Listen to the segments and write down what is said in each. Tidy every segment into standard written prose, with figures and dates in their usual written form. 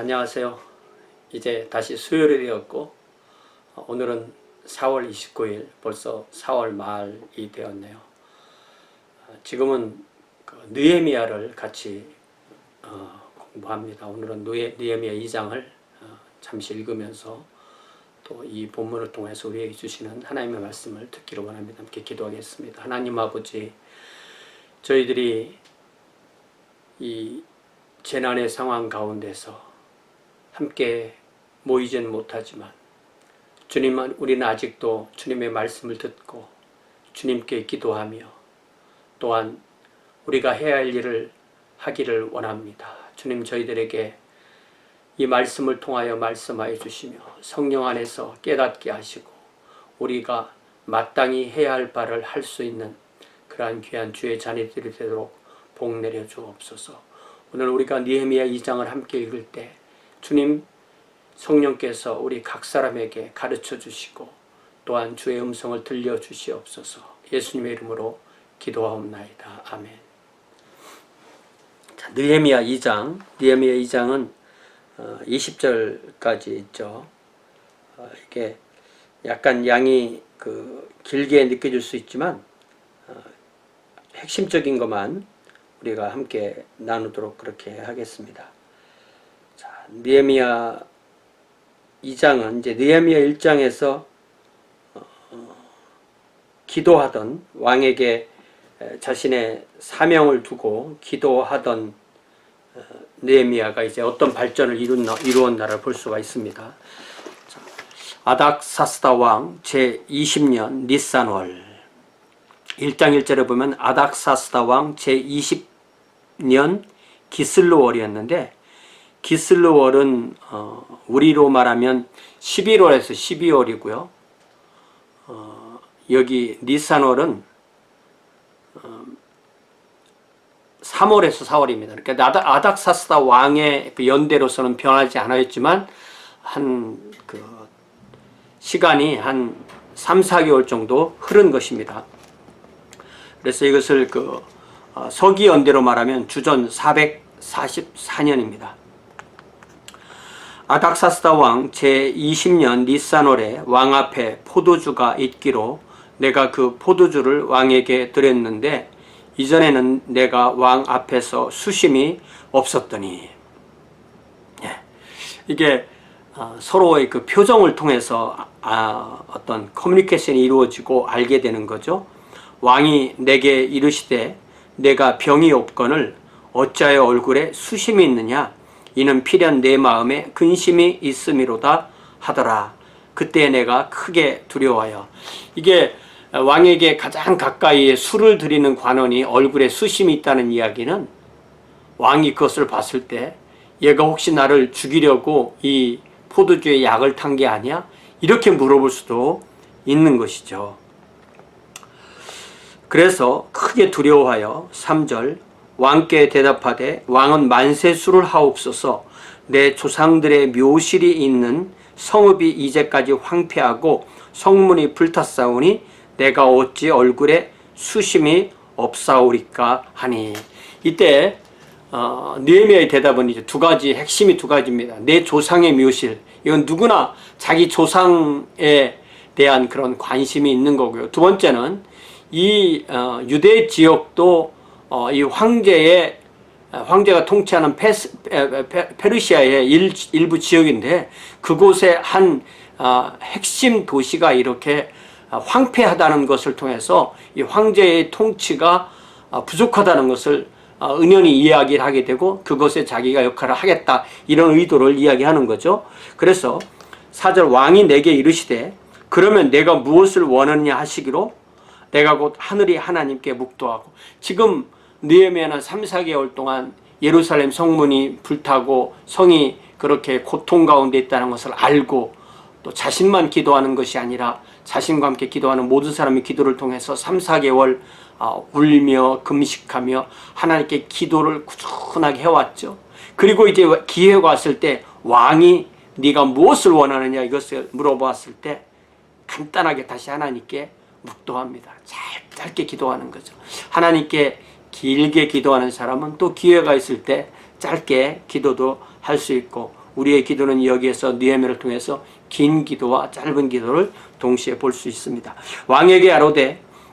안녕하세요. 이제 다시 수요일이 되었고 오늘은 4월 29일 벌써 4월 말이 되었네요. 지금은 느헤미야를 같이 공부합니다. 오늘은 느헤미야 2장을 잠시 읽으면서 또 이 본문을 통해서 우리에게 주시는 하나님의 말씀을 듣기를 원합니다. 함께 기도하겠습니다. 하나님 아버지, 저희들이 이 재난의 상황 가운데서 함께 모이지는 못하지만 주님, 우리는 아직도 주님의 말씀을 듣고 주님께 기도하며 또한 우리가 해야 할 일을 하기를 원합니다. 주님, 저희들에게 이 말씀을 통하여 말씀하여 주시며 성령 안에서 깨닫게 하시고 우리가 마땅히 해야 할 바를 할 수 있는 그러한 귀한 주의 자녀들이 되도록 복 내려 주옵소서. 오늘 우리가 느헤미야 2장을 함께 읽을 때 주님 성령께서 우리 각 사람에게 가르쳐 주시고 또한 주의 음성을 들려 주시옵소서. 예수님의 이름으로 기도하옵나이다. 아멘. 자, 느헤미야 2장은 20절까지 있죠. 이게 약간 양이 길게 느껴질 수 있지만 핵심적인 것만 우리가 함께 나누도록 그렇게 하겠습니다. 자, 느헤미야 2장은 이제 느헤미야 1장에서 기도하던 왕에게 자신의 사명을 두고 기도하던 느헤미야가 이제 어떤 발전을 이루었나를 볼 수가 있습니다. 자, 아닥사스다 왕 제20년 니산월 1장 1절에 보면 아닥사스다 왕 제20년 기슬루월이었는데 기슬루월은 우리로 말하면 11월에서 12월이고요. 여기 니산월은 3월에서 4월입니다. 그러니까 아닥사스다 왕의 연대로서는 변하지 않았지만 시간이 한 3, 4개월 정도 흐른 것입니다. 그래서 이것을 서기 연대로 말하면 주전 444년입니다. 아닥사스다 왕 제20년 니산월에 왕 앞에 포도주가 있기로 내가 그 포도주를 왕에게 드렸는데 이전에는 내가 왕 앞에서 수심이 없었더니. 이게 서로의 그 표정을 통해서 어떤 커뮤니케이션이 이루어지고 알게 되는 거죠. 왕이 내게 이르시되 내가 병이 없거늘 어찌하여 얼굴에 수심이 있느냐, 이는 필연 내 마음에 근심이 있음이로다 하더라. 그때 내가 크게 두려워하여. 이게 왕에게 가장 가까이에 술을 드리는 관원이 얼굴에 수심이 있다는 이야기는 왕이 그것을 봤을 때 얘가 혹시 나를 죽이려고 이 포도주에 약을 탄 게 아니야? 이렇게 물어볼 수도 있는 것이죠. 그래서 크게 두려워하여 3절 왕께 대답하되 왕은 만세수를 하옵소서. 내 조상들의 묘실이 있는 성읍이 이제까지 황폐하고 성문이 불탔사오니 내가 어찌 얼굴에 수심이 없사오리까 하니. 이때 느헤미야의 대답은 이제 핵심이 두 가지입니다. 내 조상의 묘실, 이건 누구나 자기 조상에 대한 그런 관심이 있는 거고요. 두 번째는 이 유대 지역도 이 황제가 통치하는 페르시아의 일부 지역인데 그곳에 한 핵심 도시가 이렇게 황폐하다는 것을 통해서 이 황제의 통치가 부족하다는 것을 은연히 이야기를 하게 되고 그것에 자기가 역할을 하겠다, 이런 의도를 이야기하는 거죠. 그래서 4절 왕이 내게 이르시되 그러면 내가 무엇을 원하느냐 하시기로 내가 곧 하늘이 하나님께 묵도하고. 지금 느헤미야는 3, 4개월 동안 예루살렘 성문이 불타고 성이 그렇게 고통 가운데 있다는 것을 알고 또 자신만 기도하는 것이 아니라 자신과 함께 기도하는 모든 사람의 기도를 통해서 3, 4개월 울며 금식하며 하나님께 기도를 꾸준하게 해왔죠. 그리고 이제 기회가 왔을 때 왕이 네가 무엇을 원하느냐 이것을 물어보았을 때 간단하게 다시 하나님께 묵도합니다. 짧게 기도하는 거죠. 하나님께 길게 기도하는 사람은 또 기회가 있을 때 짧게 기도도 할 수 있고 우리의 기도는 여기에서 느헤미야를 통해서 긴 기도와 짧은 기도를 동시에 볼 수 있습니다. 왕에게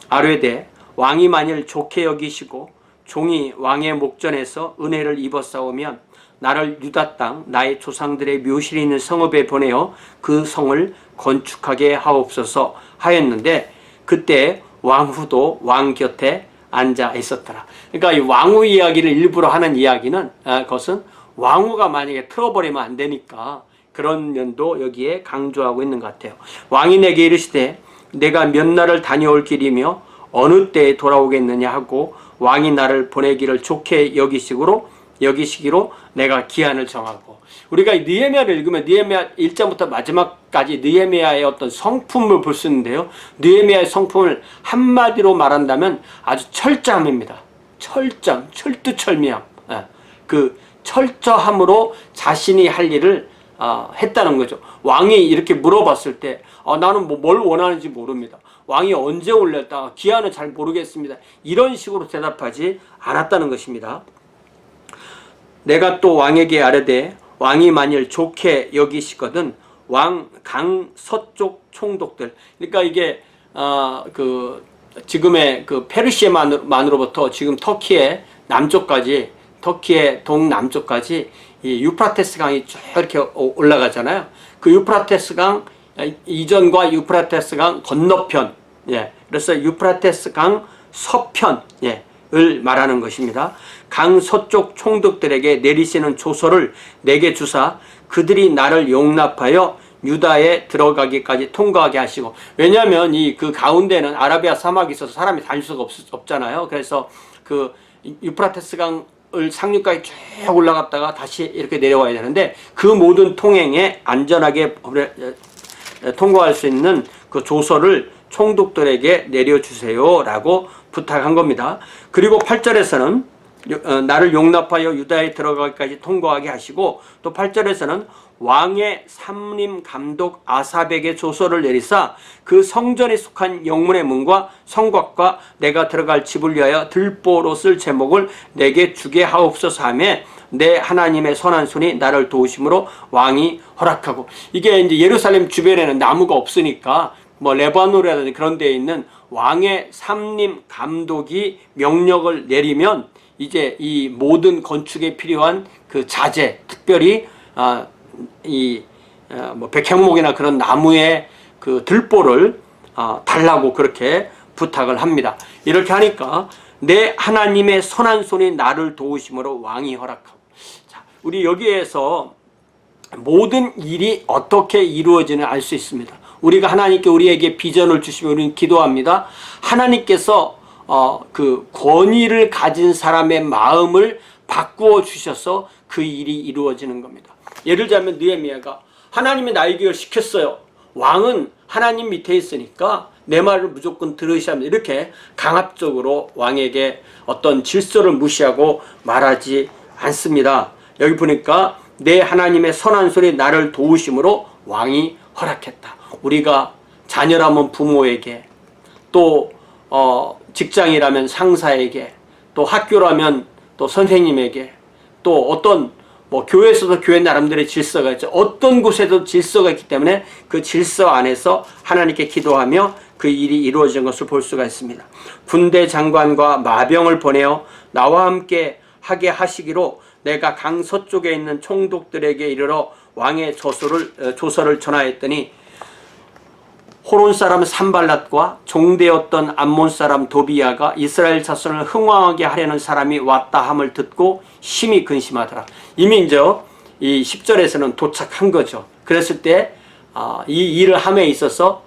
아뢰되 왕이 만일 좋게 여기시고 종이 왕의 목전에서 은혜를 입었사오면 나를 유다 땅 나의 조상들의 묘실이 있는 성읍에 보내어 그 성을 건축하게 하옵소서 하였는데 그때 왕후도 왕 곁에 앉아 있었더라. 그러니까 이 왕후 이야기를 일부러 하는 이야기는 그것은 왕후가 만약에 틀어버리면 안 되니까 그런 면도 여기에 강조하고 있는 것 같아요. 왕이 내게 이르시되 내가 몇 날을 다녀올 길이며 어느 때에 돌아오겠느냐 하고 왕이 나를 보내기를 좋게 여기시기로 내가 기한을 정하고. 우리가 느헤미야를 읽으면 느헤미야 1장부터 마지막까지 느헤미야의 어떤 성품을 볼 수 있는데요. 느헤미야의 성품을 한마디로 말한다면 아주 철저함입니다. 철두철미함. 그 철저함으로 자신이 할 일을 했다는 거죠. 왕이 이렇게 물어봤을 때 나는 뭘 원하는지 모릅니다. 왕이 언제 올렸다, 기한은 잘 모르겠습니다. 이런 식으로 대답하지 않았다는 것입니다. 내가 또 왕에게 아뢰되 왕이 만일 좋게 여기시거든 왕 강 서쪽 총독들, 그러니까 이게 지금의 그 페르시아만으로부터 지금 터키의 남쪽까지, 터키의 동남쪽까지 이 유프라테스 강이 쭉 이렇게 올라가잖아요. 그 유프라테스 강 이전과 유프라테스 강 건너편, 그래서 유프라테스 강 서편, 을 말하는 것입니다. 강 서쪽 총독들에게 내리시는 조서를 내게 주사 그들이 나를 용납하여 유다에 들어가기까지 통과하게 하시고. 왜냐하면 그 가운데는 아라비아 사막이 있어서 사람이 다닐 수가 없잖아요. 그래서 그 유프라테스 강을 상류까지 쭉 올라갔다가 다시 이렇게 내려와야 되는데 그 모든 통행에 안전하게 통과할 수 있는 그 조서를 총독들에게 내려주세요 라고 부탁한 겁니다. 그리고 8절에서는 나를 용납하여 유다에 들어가기까지 통과하게 하시고, 또 8절에서는 왕의 삼림 감독 아삽에게 조서를 내리사 그 성전에 속한 영문의 문과 성곽과 내가 들어갈 집을 위하여 들보로 쓸 제목을 내게 주게 하옵소서 하며 내 하나님의 선한 손이 나를 도우심으로 왕이 허락하고. 이게 이제 예루살렘 주변에는 나무가 없으니까 뭐 레바논이라든지 그런 데에 있는 왕의 삼림 감독이 명령을 내리면 이제 이 모든 건축에 필요한 그 자재, 특별히 뭐 백향목이나 그런 나무의 그 들보를 달라고 그렇게 부탁을 합니다. 이렇게 하니까 내 하나님의 선한 손이 나를 도우심으로 왕이 허락하고. 자, 우리 여기에서 모든 일이 어떻게 이루어지는 알 수 있습니다. 우리가 하나님께 우리에게 비전을 주시면 우리는 기도합니다. 하나님께서 그 권위를 가진 사람의 마음을 바꾸어 주셔서 그 일이 이루어지는 겁니다. 예를 들자면 느헤미야가 하나님이 나에게 이걸 시켰어요. 왕은 하나님 밑에 있으니까 내 말을 무조건 들으셔야 합니다. 이렇게 강압적으로 왕에게 어떤 질서를 무시하고 말하지 않습니다. 여기 보니까 내 하나님의 선한 손이 나를 도우심으로 왕이 허락했다. 우리가 자녀라면 부모에게, 또 직장이라면 상사에게, 또 학교라면 또 선생님에게, 또 어떤 뭐 교회에서도 교회 나름대로의 질서가 있죠. 어떤 곳에도 질서가 있기 때문에 그 질서 안에서 하나님께 기도하며 그 일이 이루어진 것을 볼 수가 있습니다. 군대 장관과 마병을 보내어 나와 함께 하게 하시기로 내가 강 서쪽에 있는 총독들에게 이르러 왕의 조서를 전하였더니 호론 사람 산발랏과 종되었던 암몬 사람 도비야가 이스라엘 자손을 흥왕하게 하려는 사람이 왔다 함을 듣고 심히 근심하더라. 이미 이제 이 10절에서는 도착한 거죠. 그랬을 때 이 일을 함에 있어서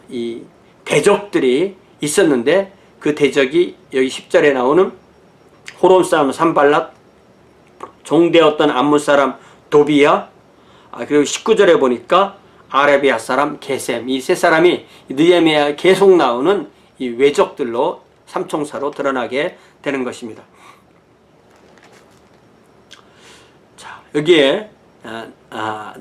이 대적들이 있었는데 그 대적이 여기 10절에 나오는 호론 사람 산발랏, 종되었던 암몬 사람 도비야, 그리고 19절에 보니까 아라비아 사람 게셈, 이 세 사람이 느헤미야에 계속 나오는 이 외적들로 삼총사로 드러나게 되는 것입니다. 자, 여기에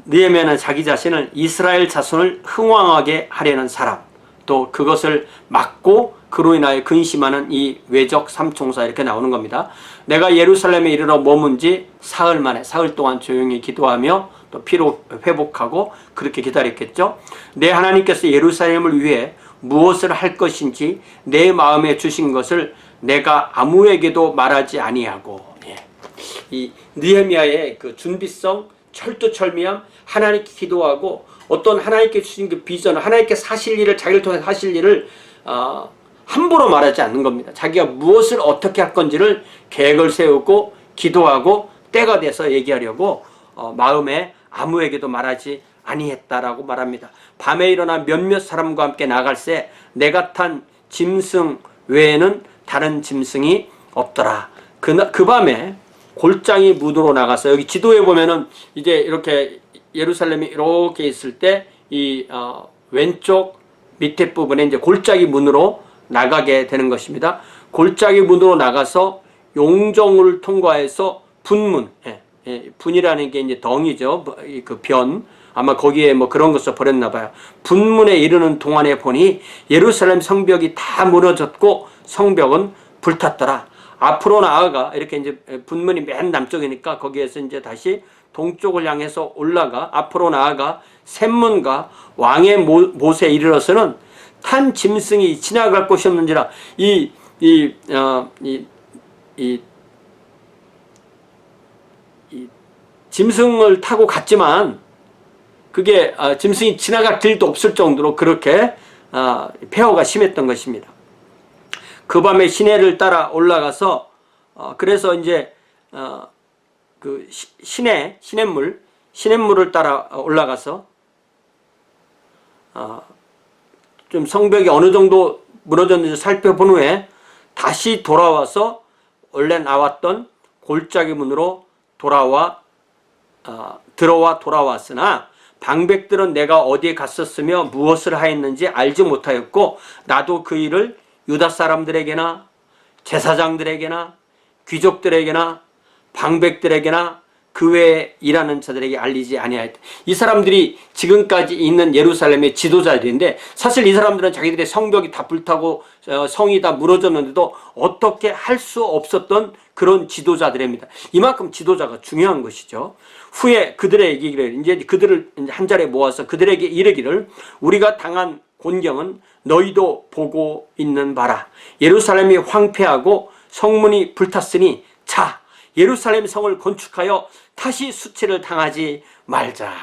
느헤미야는 자기 자신을 이스라엘 자손을 흥왕하게 하려는 사람, 또 그것을 막고 그로 인하여 근심하는 이 외적 삼총사 이렇게 나오는 겁니다. 내가 예루살렘에 이르러 머문 지 사흘 만에, 사흘 동안 조용히 기도하며 또 피로 회복하고 그렇게 기다렸겠죠. 내 하나님께서 예루살렘을 위해 무엇을 할 것인지 내 마음에 주신 것을 내가 아무에게도 말하지 아니하고. 이 느헤미야의 그 준비성, 철두철미함, 하나님께 기도하고 어떤 하나님께 주신 그 비전, 하나님께 사실 일을, 자기를 통해 하실 일을 함부로 말하지 않는 겁니다. 자기가 무엇을 어떻게 할 건지를 계획을 세우고 기도하고 때가 돼서 얘기하려고 마음에 아무에게도 말하지 아니했다라고 말합니다. 밤에 일어나 몇몇 사람과 함께 나갈새 내가 탄 짐승 외에는 다른 짐승이 없더라. 그 밤에 골짜기 문으로 나가서, 여기 지도에 보면은 이제 이렇게 예루살렘이 이렇게 있을 때 이 왼쪽 밑에 부분에 이제 골짜기 문으로 나가게 되는 것입니다. 골짜기 문으로 나가서 용정을 통과해서 분문, 분이라는 게 이제 덩이죠. 그 변. 아마 거기에 뭐 그런 것을 버렸나 봐요. 분문에 이르는 동안에 보니 예루살렘 성벽이 다 무너졌고 성벽은 불탔더라. 앞으로 나아가, 이렇게 이제 분문이 맨 남쪽이니까 거기에서 이제 다시 동쪽을 향해서 올라가 앞으로 나아가 샘문과 왕의 못에 이르러서는 탄 짐승이 지나갈 곳이 없는지라. 이 짐승을 타고 갔지만 그게 짐승이 지나갈 길도 없을 정도로 그렇게 폐허가 심했던 것입니다. 그 밤에 시내를 따라 올라가서 그래서 이제 그 시냇물을 따라 올라가서 좀 성벽이 어느 정도 무너졌는지 살펴본 후에 다시 돌아와서 원래 나왔던 골짜기 문으로 들어와 돌아왔으나 방백들은 내가 어디에 갔었으며 무엇을 하였는지 알지 못하였고 나도 그 일을 유다 사람들에게나 제사장들에게나 귀족들에게나 방백들에게나 그 외에 일하는 자들에게 알리지 아니하였다. 이 사람들이 지금까지 있는 예루살렘의 지도자들인데 사실 이 사람들은 자기들의 성벽이 다 불타고 성이 다 무너졌는데도 어떻게 할 수 없었던 그런 지도자들입니다. 이만큼 지도자가 중요한 것이죠. 후에 그들에게 이르기를, 이제 그들을 한 자리에 모아서 그들에게 이르기를 우리가 당한 곤경은 너희도 보고 있는 바라. 예루살렘이 황폐하고 성문이 불탔으니 자 예루살렘 성을 건축하여 다시 수치를 당하지 말자.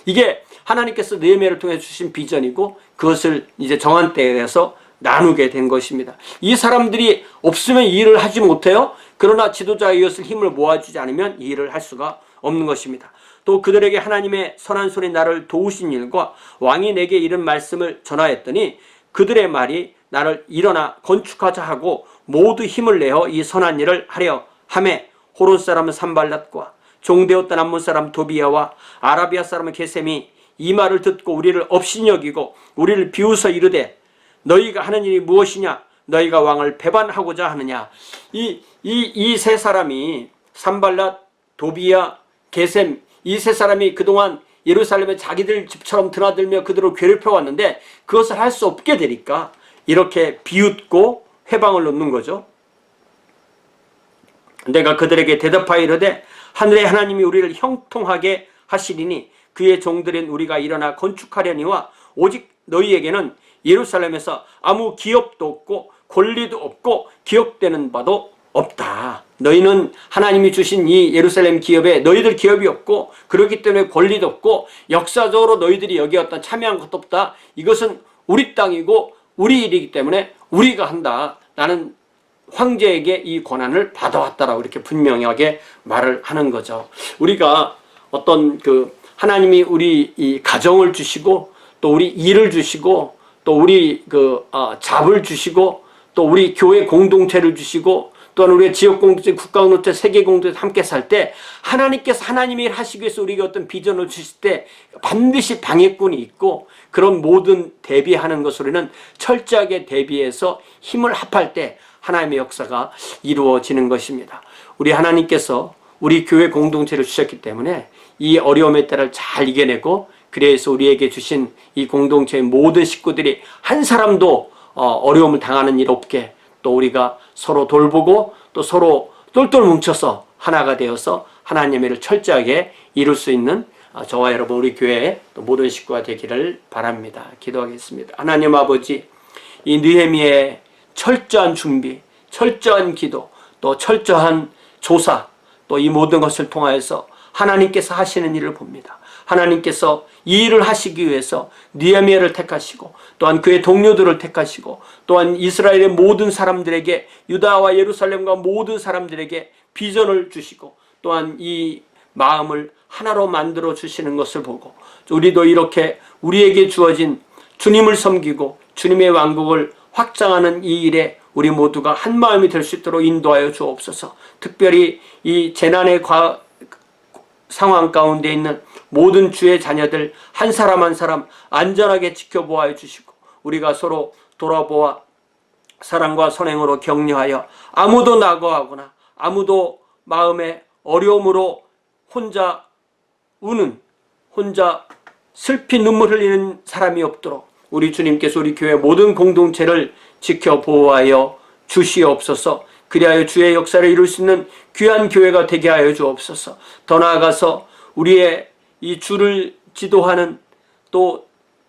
이게 하나님께서 느헤미야를 통해 주신 비전이고 그것을 이제 정한 때에서 나누게 된 것입니다. 이 사람들이 없으면 이 일을 하지 못해요. 그러나 지도자의 이것을 힘을 모아주지 않으면 이 일을 할 수가 없는 것입니다. 또 그들에게 하나님의 선한 손이 나를 도우신 일과 왕이 내게 이른 말씀을 전하였더니 그들의 말이 나를 일어나 건축하자 하고 모두 힘을 내어 이 선한 일을 하려 하매 호론 사람은 산발랏과 종되었던 암몬 사람 도비야와 아라비아 사람은 게셈이 이 말을 듣고 우리를 업신여기고 우리를 비웃어 이르되 너희가 하는 일이 무엇이냐? 너희가 왕을 배반하고자 하느냐? 이 세 사람이 산발랏, 도비야, 게셈, 이 세 사람이 그동안 예루살렘에 자기들 집처럼 드나들며 그들을 괴롭혀왔는데 그것을 할 수 없게 되니까 이렇게 비웃고 회방을 놓는 거죠. 내가 그들에게 대답하여 이르되 하늘의 하나님이 우리를 형통하게 하시리니 그의 종들인 우리가 일어나 건축하려니와 오직 너희에게는 예루살렘에서 아무 기업도 없고 권리도 없고 기억되는 바도 없다. 너희는 하나님이 주신 이 예루살렘 기업에 너희들 기업이 없고 그렇기 때문에 권리도 없고 역사적으로 너희들이 여기 어떤 참여한 것도 없다. 이것은 우리 땅이고 우리 일이기 때문에 우리가 한다. 나는 황제에게 이 권한을 받아왔다라고 이렇게 분명하게 말을 하는 거죠. 우리가 어떤 하나님이 우리 이 가정을 주시고 또 우리 일을 주시고 또 우리 잡을 주시고 또 우리 교회 공동체를 주시고 또한 우리의 지역 공동체, 국가 공동체, 세계 공동체 함께 살 때 하나님께서 하나님의 일 하시기 위해서 우리가 어떤 비전을 주실 때 반드시 방해꾼이 있고 그런 모든 대비하는 것을 우리는 철저하게 대비해서 힘을 합할 때 하나님의 역사가 이루어지는 것입니다. 우리 하나님께서 우리 교회 공동체를 주셨기 때문에 이 어려움의 때를 잘 이겨내고 그래서 우리에게 주신 이 공동체의 모든 식구들이 한 사람도 어려움을 당하는 일 없게 또 우리가 서로 돌보고 또 서로 똘똘 뭉쳐서 하나가 되어서 하나님의 일을 철저하게 이룰 수 있는 저와 여러분 우리 교회의 또 모든 식구가 되기를 바랍니다. 기도하겠습니다. 하나님 아버지, 이 느헤미야의 철저한 준비, 철저한 기도, 또 철저한 조사, 또 이 모든 것을 통하여서 하나님께서 하시는 일을 봅니다. 하나님께서 이 일을 하시기 위해서 느헤미야를 택하시고 또한 그의 동료들을 택하시고 또한 이스라엘의 모든 사람들에게, 유다와 예루살렘과 모든 사람들에게 비전을 주시고 또한 이 마음을 하나로 만들어 주시는 것을 보고 우리도 이렇게 우리에게 주어진 주님을 섬기고 주님의 왕국을 확장하는 이 일에 우리 모두가 한 마음이 될 수 있도록 인도하여 주옵소서. 특별히 이 재난의 상황 가운데 있는 모든 주의 자녀들 한 사람 한 사람 안전하게 지켜보아 주시고 우리가 서로 돌아보아 사랑과 선행으로 격려하여 아무도 낙오하거나 아무도 마음의 어려움으로 혼자 우는, 혼자 슬피 눈물 흘리는 사람이 없도록 우리 주님께서 우리 교회 모든 공동체를 지켜보호하여 주시옵소서. 그리하여 주의 역사를 이룰 수 있는 귀한 교회가 되게 하여 주옵소서. 더 나아가서 우리의 이 주를 지도하는 또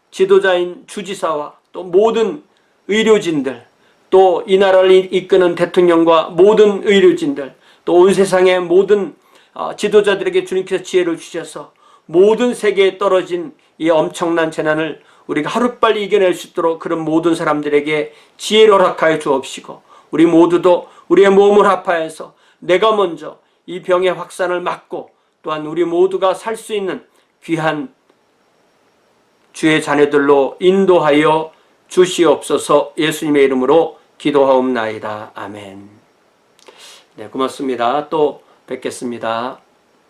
지도자인 주지사와 또 모든 의료진들, 또 이 나라를 이끄는 대통령과 모든 의료진들, 또 온 세상의 모든 지도자들에게 주님께서 지혜를 주셔서 모든 세계에 떨어진 이 엄청난 재난을 우리가 하루빨리 이겨낼 수 있도록 그런 모든 사람들에게 지혜를 허락하여 주옵시고 우리 모두도 우리의 몸을 합하여서 내가 먼저 이 병의 확산을 막고 또한 우리 모두가 살 수 있는 귀한 주의 자녀들로 인도하여 주시옵소서. 예수님의 이름으로 기도하옵나이다. 아멘. 네, 고맙습니다. 또 뵙겠습니다.